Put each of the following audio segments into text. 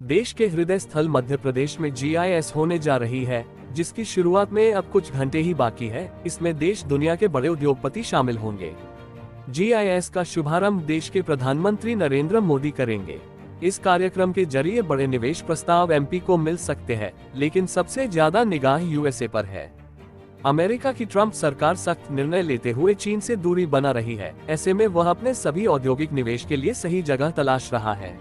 देश के हृदय स्थल मध्य प्रदेश में GIS होने जा रही है, जिसकी शुरुआत में अब कुछ घंटे ही बाकी है। इसमें देश दुनिया के बड़े उद्योगपति शामिल होंगे। GIS का शुभारंभ देश के प्रधानमंत्री नरेंद्र मोदी करेंगे। इस कार्यक्रम के जरिए बड़े निवेश प्रस्ताव MP को मिल सकते हैं, लेकिन सबसे ज्यादा निगाह USA पर है। अमेरिका की ट्रंप सरकार सख्त निर्णय लेते हुए चीन से दूरी बना रही है। ऐसे में वह अपने सभी औद्योगिक निवेश के लिए सही जगह तलाश रहा है,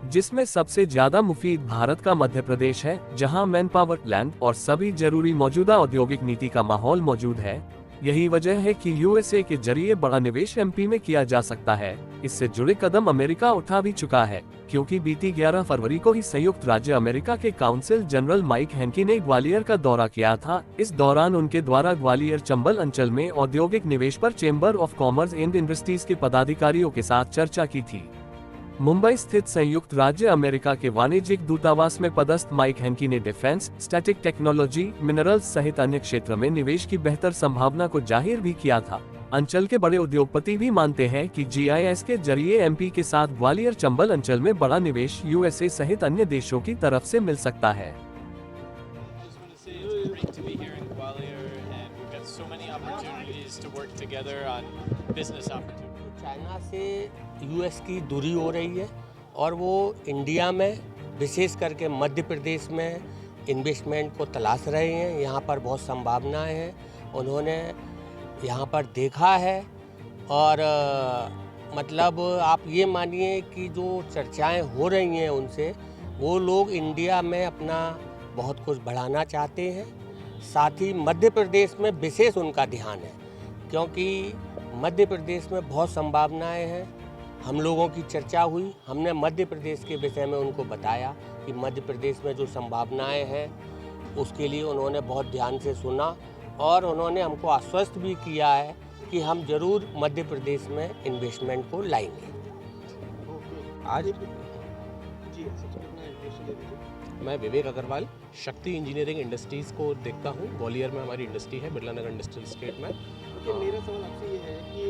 जिसमें सबसे ज्यादा मुफीद भारत का मध्य प्रदेश है, जहां मैन पावर, लैंड और सभी जरूरी मौजूदा औद्योगिक नीति का माहौल मौजूद है। यही वजह है कि USA के जरिए बड़ा निवेश MP में किया जा सकता है। इससे जुड़े कदम अमेरिका उठा भी चुका है, क्योंकि बीती 11 फरवरी को ही संयुक्त राज्य अमेरिका के काउंसिल जनरल माइक हैंकी ने ग्वालियर का दौरा किया था। इस दौरान उनके द्वारा ग्वालियर चंबल अंचल में औद्योगिक निवेश पर chamber of commerce and industries के पदाधिकारियों के साथ चर्चा की थी। मुंबई स्थित संयुक्त राज्य अमेरिका के वाणिज्यिक दूतावास में पदस्थ माइक हैंकी ने डिफेंस, स्टैटिक टेक्नोलॉजी, मिनरल्स सहित अन्य क्षेत्र में निवेश की बेहतर संभावना को जाहिर भी किया था। अंचल के बड़े उद्योगपति भी मानते हैं कि GIS के जरिए MP के साथ ग्वालियर चंबल अंचल में बड़ा निवेश USA सहित अन्य देशों की तरफ से मिल सकता है। चाइना से US की दूरी हो रही है और वो इंडिया में विशेष करके मध्य प्रदेश में इन्वेस्टमेंट को तलाश रहे हैं। यहाँ पर बहुत संभावनाएं हैं, उन्होंने यहाँ पर देखा है और मतलब आप ये मानिए कि जो चर्चाएं हो रही हैं उनसे, वो लोग इंडिया में अपना बहुत कुछ बढ़ाना चाहते हैं। साथ ही मध्य प्रदेश में विशेष उनका ध्यान है, क्योंकि मध्य प्रदेश में बहुत संभावनाएं हैं। हम लोगों की चर्चा हुई, हमने मध्य प्रदेश के विषय में उनको बताया कि मध्य प्रदेश में जो संभावनाएं हैं उसके लिए उन्होंने बहुत ध्यान से सुना और उन्होंने हमको आश्वस्त भी किया है कि हम जरूर मध्य प्रदेश में इन्वेस्टमेंट को लाएंगे। आज मैं विवेक अग्रवाल शक्ति इंजीनियरिंग इंडस्ट्रीज़ को देखता हूँ। ग्वालियर में हमारी इंडस्ट्री है, बिरला नगर इंडस्ट्रियल स्टेट में। तो मेरा सवाल आपसे ये है कि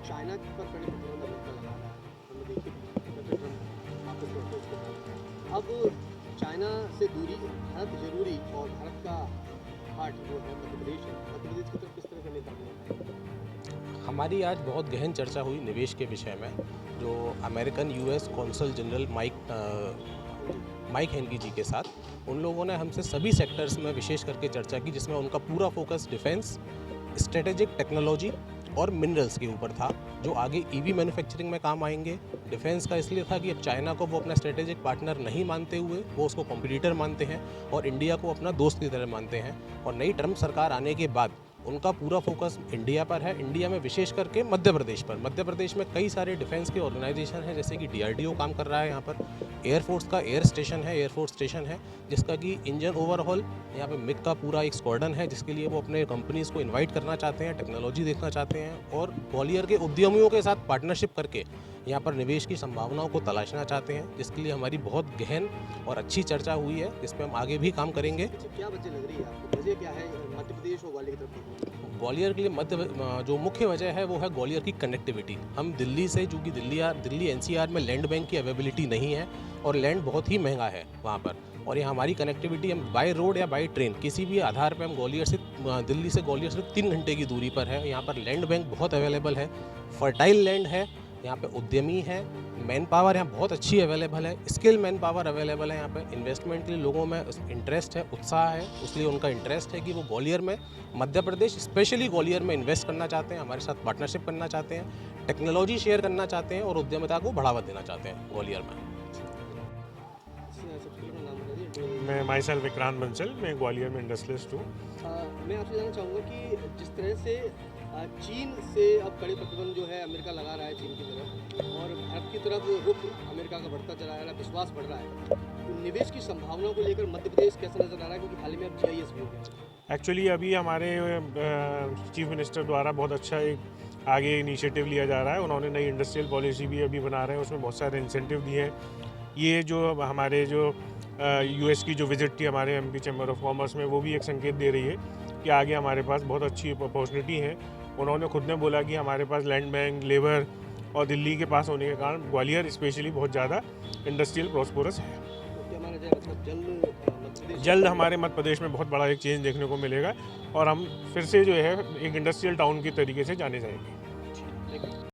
चाइना पर कड़ी प्रतिबंध अमेरिका लगा रहा है, हमने देखी अब चाइना से दूरी भारत जरूरी और भारत का हार्ट जो है मध्य प्रदेश है, मध्य प्रदेश की तरफ किस तरह का नेता है? हमारी आज बहुत गहन चर्चा हुई निवेश के विषय में, जो American US consul general Mike Hankey ji के साथ। उन लोगों ने हमसे सभी सेक्टर्स में विशेष करके चर्चा की, जिसमें उनका पूरा फोकस डिफेंस, स्ट्रेटेजिक टेक्नोलॉजी और मिनरल्स के ऊपर था, जो आगे EV मैन्युफैक्चरिंग में काम आएंगे। डिफेंस का इसलिए था कि अब चाइना को वो अपना स्ट्रेटेजिक पार्टनर नहीं मानते हुए वो उसको कॉम्पिटिटर मानते हैं और इंडिया को अपना दोस्त की तरह मानते हैं। और नई ट्रम्प सरकार आने के बाद उनका पूरा फोकस इंडिया पर है, इंडिया में विशेष करके मध्य प्रदेश पर। मध्य प्रदेश में कई सारे डिफेंस के ऑर्गेनाइजेशन हैं, जैसे कि DRDO काम कर रहा है यहाँ पर, एयरफोर्स का एयरफोर्स स्टेशन है जिसका कि इंजन ओवरहॉल, यहाँ पे मिग का पूरा एक स्क्वाड्रन है जिसके लिए वो अपने कंपनीज़ को इनवाइट करना चाहते हैं, टेक्नोलॉजी देखना चाहते हैं और ग्वालियर के उद्यमियों के साथ पार्टनरशिप करके यहाँ पर निवेश की संभावनाओं को तलाशना चाहते हैं, जिसके लिए हमारी बहुत गहन और अच्छी चर्चा हुई है, जिस पर हम आगे भी काम करेंगे। क्या वजह लग रही है आपको, वजह क्या है मध्य प्रदेश और ग्वालियर की तरफ? ग्वालियर के लिए जो मुख्य वजह है वो है ग्वालियर की कनेक्टिविटी। हम दिल्ली से, चूँकि दिल्ली NCR में लैंड बैंक की अवेलेबिलिटी नहीं है और लैंड बहुत ही महंगा है वहाँ पर, और ये हमारी कनेक्टिविटी हम बाय रोड या बाय ट्रेन किसी भी आधार पर हम दिल्ली से ग्वालियर सिर्फ 3 घंटे की दूरी पर है। यहाँ पर लैंड बैंक बहुत अवेलेबल है, फर्टाइल लैंड है, यहाँ पे उद्यमी है, मैन पावर यहाँ बहुत अच्छी अवेलेबल है, स्किल मैन पावर अवेलेबल है। यहाँ पे इन्वेस्टमेंट के लिए लोगों में इंटरेस्ट है, उत्साह है, इसलिए उनका इंटरेस्ट है कि वो ग्वालियर में, मध्य प्रदेश स्पेशली ग्वालियर में इन्वेस्ट करना चाहते हैं, हमारे साथ पार्टनरशिप करना चाहते हैं, टेक्नोलॉजी शेयर करना चाहते हैं और उद्यमिता को बढ़ावा देना चाहते हैं ग्वालियर में। मैं माई सेल्फ विक्रांत बंसल, मैं ग्वालियर में इंडस्ट्रियलिस्ट हूँ। मैं आपसे जानना चाहूँगा कि जिस तरह से चीन से अब कड़े प्रतिबंध जो है अमेरिका लगा रहा है चीन की तरफ, और भारत की तरफ रुख अमेरिका का बढ़ता चला जा रहा है, विश्वास बढ़ रहा है, तो निवेश की संभावनाओं को लेकर मध्य प्रदेश कैसा नजर आ रहा है, क्योंकि हाल ही में अब GIS भी हो गया? एक्चुअली अभी हमारे चीफ मिनिस्टर द्वारा बहुत अच्छा एक आगे इनिशिएटिव लिया जा रहा है। उन्होंने नई इंडस्ट्रियल पॉलिसी भी अभी बना रहे हैं, उसमें बहुत सारे इंसेंटिव दिए हैं। ये जो हमारे जो US की जो विजिट थी हमारे MP चैम्बर ऑफ कॉमर्स में, वो भी एक संकेत दे रही है कि आगे हमारे पास बहुत अच्छी अपॉर्चुनिटी है। उन्होंने खुद ने बोला कि हमारे पास लैंड बैंक, लेबर और दिल्ली के पास होने के कारण ग्वालियर स्पेशली बहुत ज़्यादा इंडस्ट्रियल प्रॉस्पेरस है। तो क्या माना जाए मतलब मध्य प्रदेश जल्द हमारे मध्य प्रदेश में बहुत बड़ा एक चेंज देखने को मिलेगा और हम फिर से जो है एक इंडस्ट्रियल टाउन की तरीके से जाने जाएंगे।